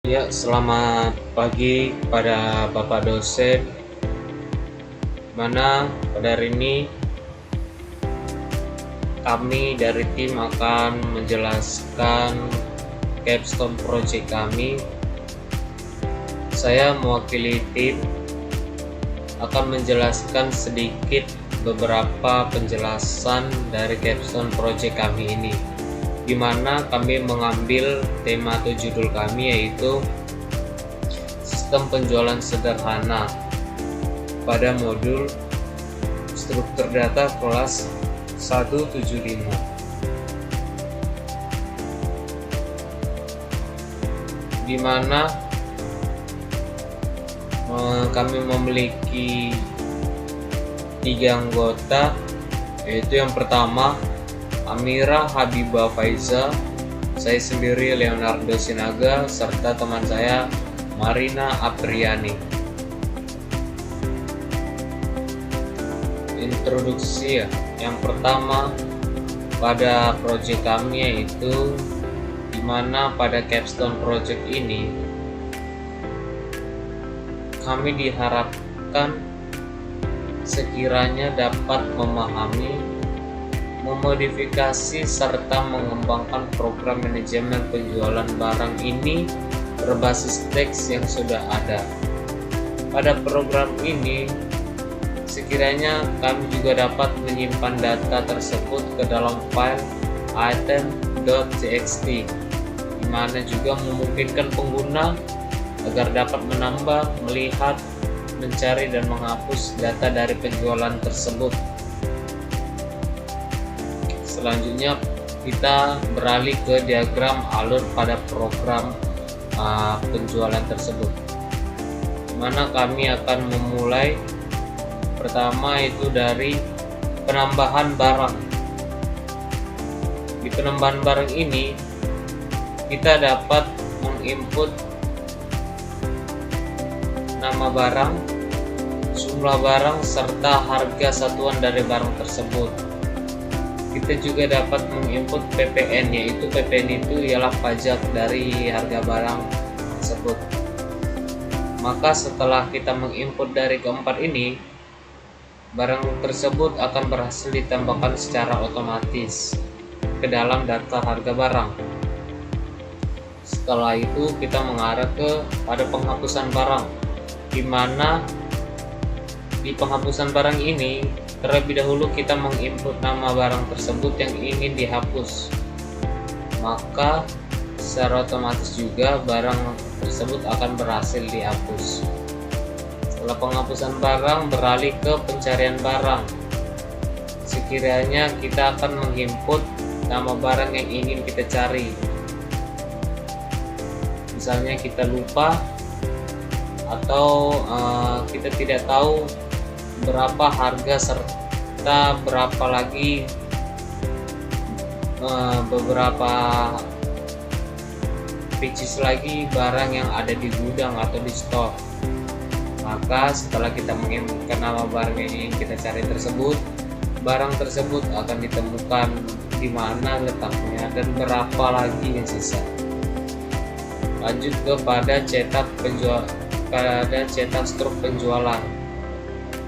Ya, selamat pagi pada Bapak dosen, mana pada hari ini kami dari tim akan menjelaskan capstone project kami. Saya mewakili tim akan menjelaskan sedikit beberapa penjelasan dari capstone project kami ini, di mana kami mengambil tema atau judul kami yaitu sistem penjualan sederhana pada modul struktur data kelas 175, di mana kami memiliki 3 anggota, yaitu yang pertama Amira Habibah Faiza, saya sendiri Leonardo Sinaga, serta teman saya Marina Apriani. Introduksi ya. Yang pertama pada project kami yaitu dimana pada capstone project ini kami diharapkan sekiranya dapat memahami, memodifikasi serta mengembangkan program manajemen penjualan barang ini berbasis teks yang sudah ada. Pada program ini sekiranya kami juga dapat menyimpan data tersebut ke dalam file item.txt, di mana juga memungkinkan pengguna agar dapat menambah, melihat, mencari dan menghapus data dari penjualan tersebut. Selanjutnya kita beralih ke diagram alur pada program penjualan tersebut, di mana kami akan memulai pertama itu dari penambahan barang. Di penambahan barang ini kita dapat menginput nama barang, jumlah barang, serta harga satuan dari barang tersebut. Kita juga dapat menginput PPN, yaitu PPN itu ialah pajak dari harga barang tersebut. Maka setelah kita menginput dari keempat ini, barang tersebut akan berhasil ditambahkan secara otomatis ke dalam daftar harga barang. Setelah itu kita mengarah pada penghapusan barang, di mana di penghapusan barang ini terlebih dahulu kita menginput nama barang tersebut yang ingin dihapus, maka secara otomatis juga barang tersebut akan berhasil dihapus. Setelah penghapusan barang, beralih ke pencarian barang. Sekiranya kita akan menginput nama barang yang ingin kita cari, misalnya kita lupa atau kita tidak tahu berapa harga serta berapa lagi beberapa pieces lagi barang yang ada di gudang atau di stok. Maka setelah kita menginputkan nama barang yang ingin kita cari tersebut, barang tersebut akan ditemukan di mana letaknya dan berapa lagi yang sisa. Lanjut kepada cetak struk penjualan.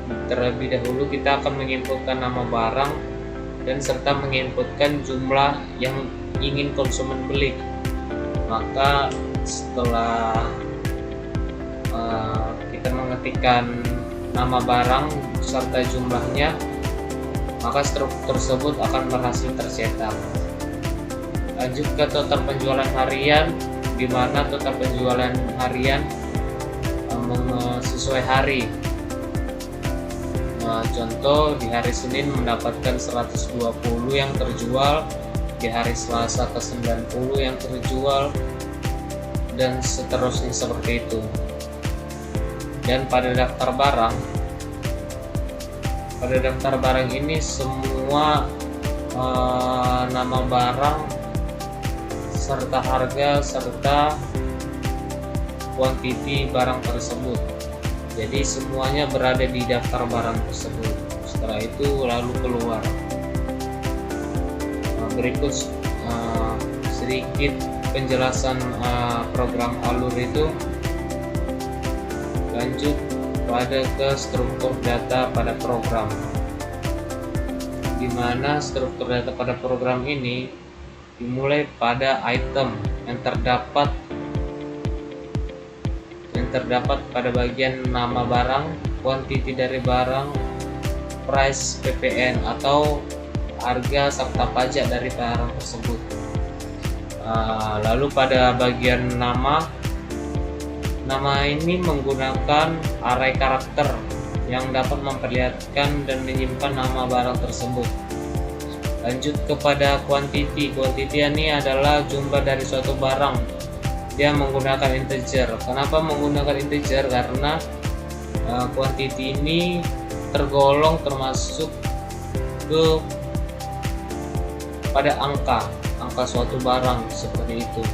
Terlebih dahulu kita akan menginputkan nama barang dan serta menginputkan jumlah yang ingin konsumen beli. Maka setelah kita mengetikkan nama barang serta jumlahnya, maka struk tersebut akan berhasil tercetak. Lanjut ke total penjualan harian, di mana total penjualan harian sesuai hari. Contoh, di hari Senin mendapatkan 120 yang terjual, di hari Selasa ke 90 yang terjual, dan seterusnya seperti itu. Dan pada daftar barang ini semua nama barang serta harga serta kuantiti barang tersebut. Jadi semuanya berada di daftar barang tersebut. Setelah itu lalu keluar. Berikut sedikit penjelasan program alur itu, lanjut pada ke struktur data pada program, di mana struktur data pada program ini dimulai pada item yang terdapat pada bagian nama barang, quantity dari barang, price PPN atau harga serta pajak dari barang tersebut. Lalu pada bagian nama ini menggunakan array karakter yang dapat memperlihatkan dan menyimpan nama barang tersebut. Lanjut kepada quantity ini adalah jumlah dari suatu barang. Dia menggunakan integer. Kenapa menggunakan integer? Karena quantity ini tergolong termasuk pada angka suatu barang seperti itu.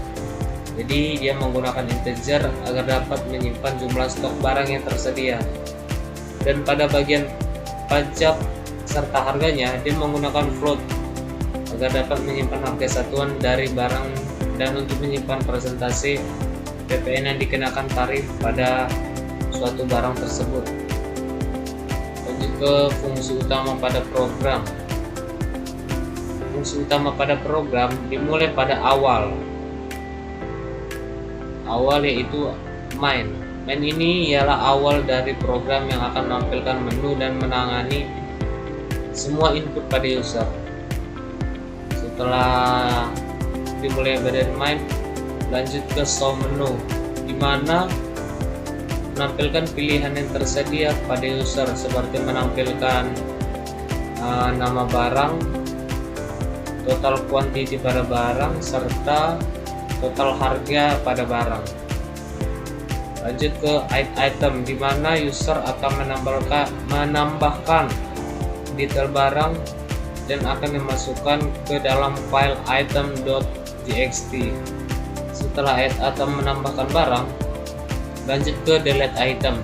Jadi dia menggunakan integer agar dapat menyimpan jumlah stok barang yang tersedia. Dan pada bagian pajak serta harganya, dia menggunakan float agar dapat menyimpan harga satuan dari barang dan untuk menyimpan presentasi PPN yang dikenakan tarif pada suatu barang tersebut. Lanjut ke fungsi utama pada program. Fungsi utama pada program dimulai pada awal yaitu main. Main ini ialah awal dari program yang akan menampilkan menu dan menangani semua input pada user. Setelah dimulai dari main, lanjut ke show menu, di mana menampilkan pilihan yang tersedia pada user seperti menampilkan nama barang, total quantity pada barang, serta total harga pada barang. Lanjut ke item, di mana user akan menambahkan detail barang dan akan dimasukkan ke dalam file item.txt. Setelah item menambahkan barang, lanjut ke delete item.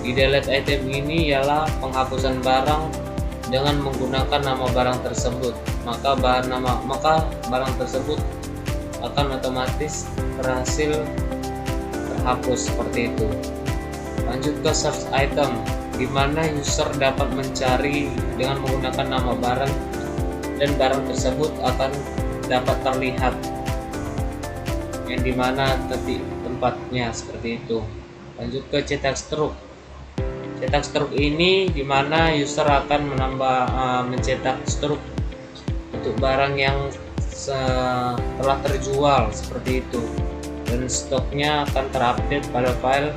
Di delete item ini ialah penghapusan barang dengan menggunakan nama barang tersebut. Maka barang tersebut akan otomatis berhasil terhapus seperti itu. Lanjut ke search item, di mana user dapat mencari dengan menggunakan nama barang dan barang tersebut akan dapat terlihat yang dimana tempatnya seperti itu. Lanjut ke cetak struk. Cetak struk ini dimana user akan mencetak struk untuk barang yang telah terjual seperti itu, dan stoknya akan terupdate pada file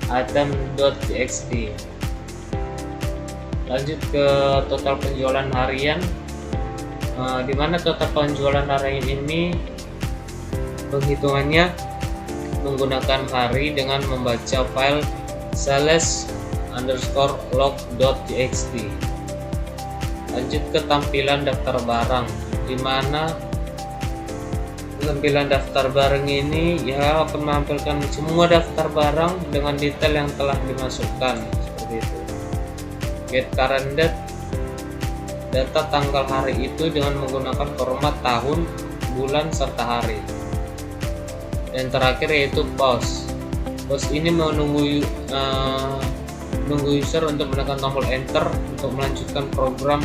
item.txt. Lanjut ke total penjualan harian, di mana total penjualan harian ini penghitungannya menggunakan hari dengan membaca file sales_log.txt. Lanjut ke tampilan daftar barang, di mana tampilan daftar barang ini akan menampilkan semua daftar barang dengan detail yang telah dimasukkan seperti itu. Get current date, data tanggal hari itu dengan menggunakan format tahun, bulan, serta hari. Dan terakhir yaitu pause. Pause ini menunggu user untuk menekan tombol enter untuk melanjutkan program.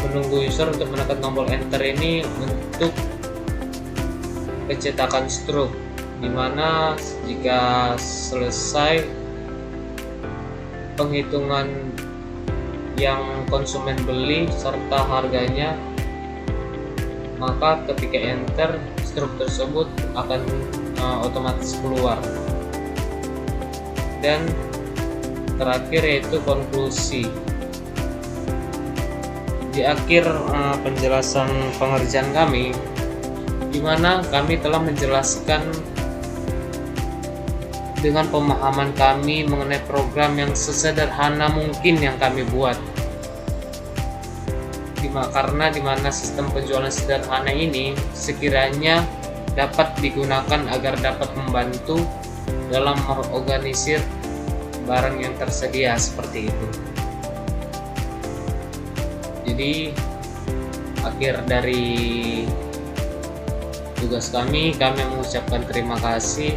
Menunggu user untuk menekan tombol enter ini untuk pencetakan struk, dimana jika selesai penghitungan yang konsumen beli serta harganya, maka ketika enter struk tersebut akan otomatis keluar. Dan terakhir yaitu konklusi. Di akhir penjelasan pengerjaan kami, di mana kami telah menjelaskan dengan pemahaman kami mengenai program yang sesederhana mungkin yang kami buat. Karena di mana sistem penjualan sederhana ini sekiranya dapat digunakan agar dapat membantu dalam mengorganisir barang yang tersedia seperti itu. Jadi akhir dari tugas kami mengucapkan terima kasih.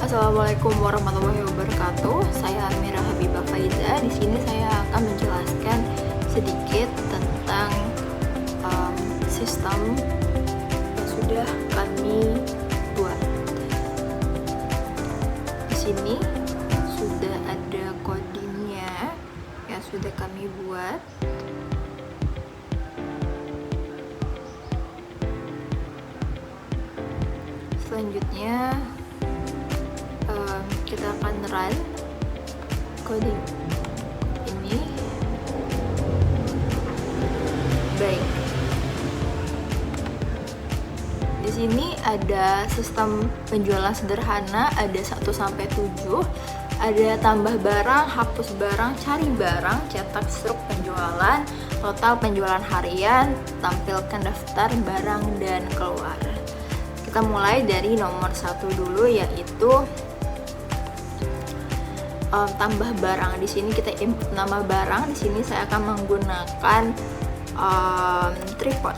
Assalamualaikum warahmatullahi wabarakatuh. Saya Almira Habibah Faiza. Di sini saya akan menjelaskan sedikit tentang sistem yang sudah kami buat. Di sini sudah ada codingnya yang sudah kami buat. Selanjutnya kita akan run coding ini. Baik, di sini ada sistem penjualan sederhana, ada 1-7, ada tambah barang, hapus barang, cari barang, cetak struk penjualan, total penjualan harian, tampilkan daftar barang dan keluar. Kita mulai dari nomor 1 dulu, yaitu tambah barang. Di sini kita input nama barang. Di sini saya akan menggunakan tripod.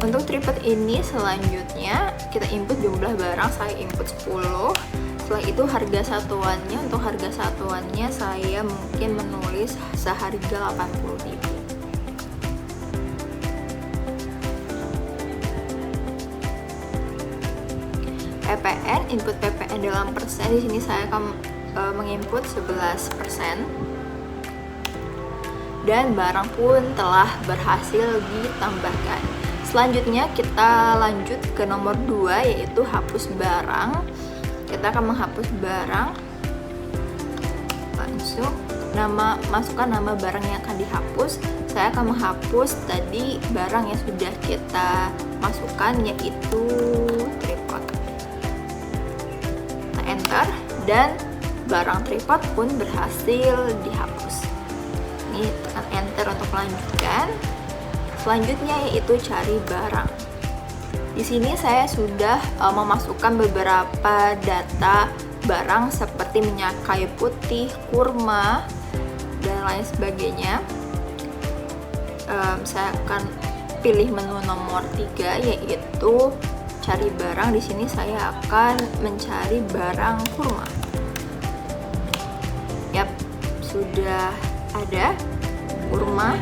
Untuk tripod ini selanjutnya kita input jumlah barang. Saya input 10. Setelah itu harga satuannya. Untuk harga satuannya saya mungkin menulis seharga 80.000. PPN, input PPN dalam persen. Di sini saya akan menginput 11%. Dan barang pun telah berhasil ditambahkan. Selanjutnya kita lanjut ke nomor 2, yaitu hapus barang. Kita akan menghapus barang. Langsung masukkan nama barang yang akan dihapus. Saya akan menghapus tadi barang yang sudah kita masukkan, yaitu tripod. Enter, dan barang tripod pun berhasil dihapus. Ini tekan enter untuk melanjutkan. Selanjutnya yaitu cari barang. Di sini saya sudah memasukkan beberapa data barang seperti minyak kayu putih, kurma, dan lain sebagainya. Saya akan pilih menu nomor 3, yaitu cari barang. Di sini saya akan mencari barang kurma. Yap, sudah ada kurma.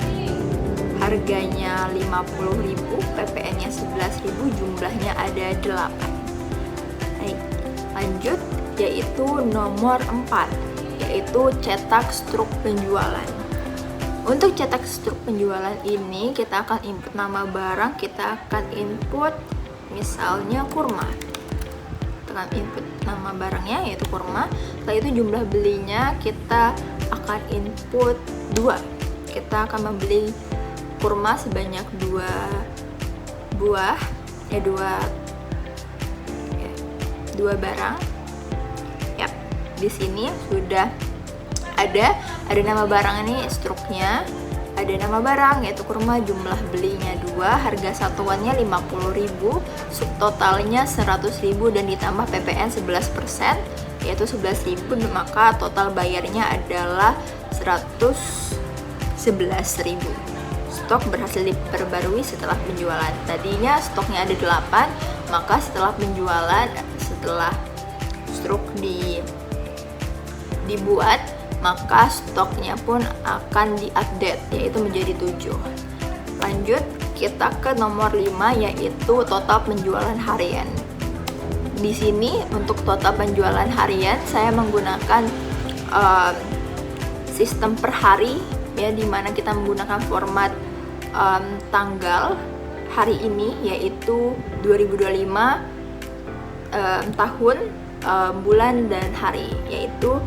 Harganya 50.000, PPN-nya 11.000, jumlahnya ada 8. Baik, lanjut yaitu nomor 4, yaitu cetak struk penjualan. Untuk cetak struk penjualan ini kita akan input nama barang, kita akan input misalnya kurma. Tekan input nama barangnya yaitu kurma. Setelah itu jumlah belinya kita akan input 2. Kita akan membeli kurma sebanyak 2 buah, 2 barang. Yap, di sini sudah ada nama barang ini, struknya. Ada nama barang yaitu kurma, jumlah belinya 2, harga satuannya 50.000, subtotalnya 100.000 dan ditambah PPN 11%, yaitu 11.000, maka total bayarnya adalah 111.000. Stok berhasil diperbarui setelah penjualan. Tadinya stoknya ada 8, maka setelah penjualan, setelah struk dibuat, maka stoknya pun akan diupdate, yaitu menjadi 7. Lanjut kita ke nomor 5, yaitu total penjualan harian. Di sini untuk total penjualan harian saya menggunakan sistem per hari, ya, dimana kita menggunakan format tanggal hari ini, yaitu 2025, tahun, bulan dan hari, yaitu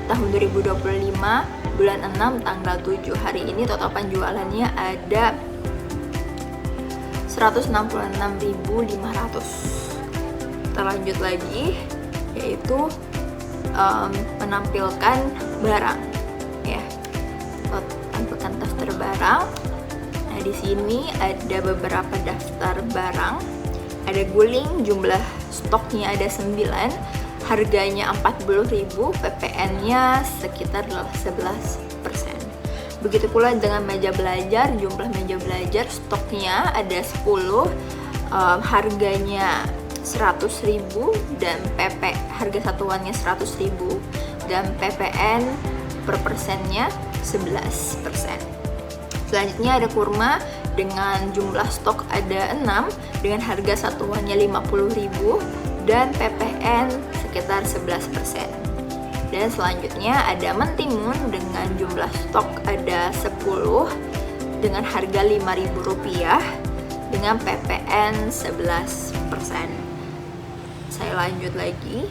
tahun 2025 bulan 6 tanggal 7. Hari ini total penjualannya ada 166.500. Kita lanjut lagi, yaitu menampilkan barang, ya. Tampilkan daftar barang. Nah, di sini ada beberapa daftar barang. Ada guling, jumlah stoknya ada 9, harganya 40.000, PPN-nya sekitar 11%. Begitu pula dengan meja belajar, jumlah meja belajar stoknya ada 10, harganya 100.000 dan PP harga satuannya 100.000 dan PPN per persennya 11%. Selanjutnya ada kurma dengan jumlah stok ada 6 dengan harga satuannya 50.000 dan PPN sekitar 11%. Dan selanjutnya ada mentimun dengan jumlah stok ada 10 dengan harga Rp5.000 dengan PPN 11%. Saya lanjut lagi,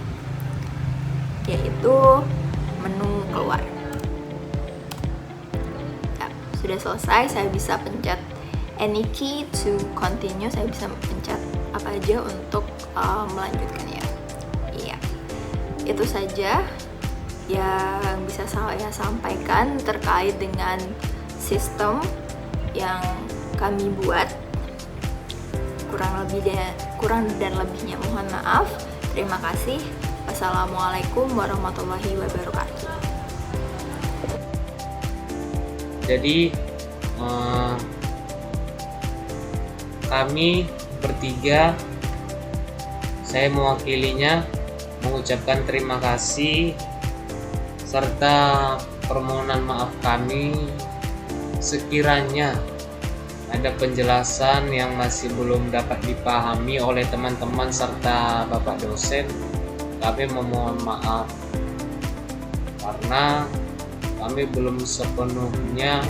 yaitu menu keluar. Ya, sudah selesai, saya bisa pencet any key to continue, saya bisa pencet apa aja untuk melanjutkannya. Iya, itu saja yang bisa saya sampaikan terkait dengan sistem yang kami buat. Kurang dan lebihnya mohon maaf. Terima kasih. Wassalamualaikum warahmatullahi wabarakatuh. Jadi kami bertiga, saya mewakilinya mengucapkan terima kasih serta permohonan maaf kami sekiranya ada penjelasan yang masih belum dapat dipahami oleh teman-teman serta Bapak dosen. Kami memohon maaf karena kami belum sepenuhnya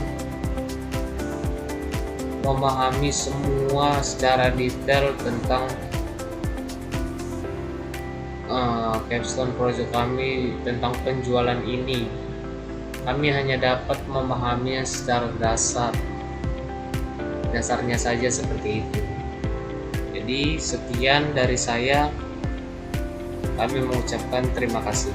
memahami semua secara detail tentang capstone project kami tentang penjualan ini. Kami hanya dapat memahaminya secara dasarnya saja seperti itu. Jadi sekian dari saya, kami mengucapkan terima kasih.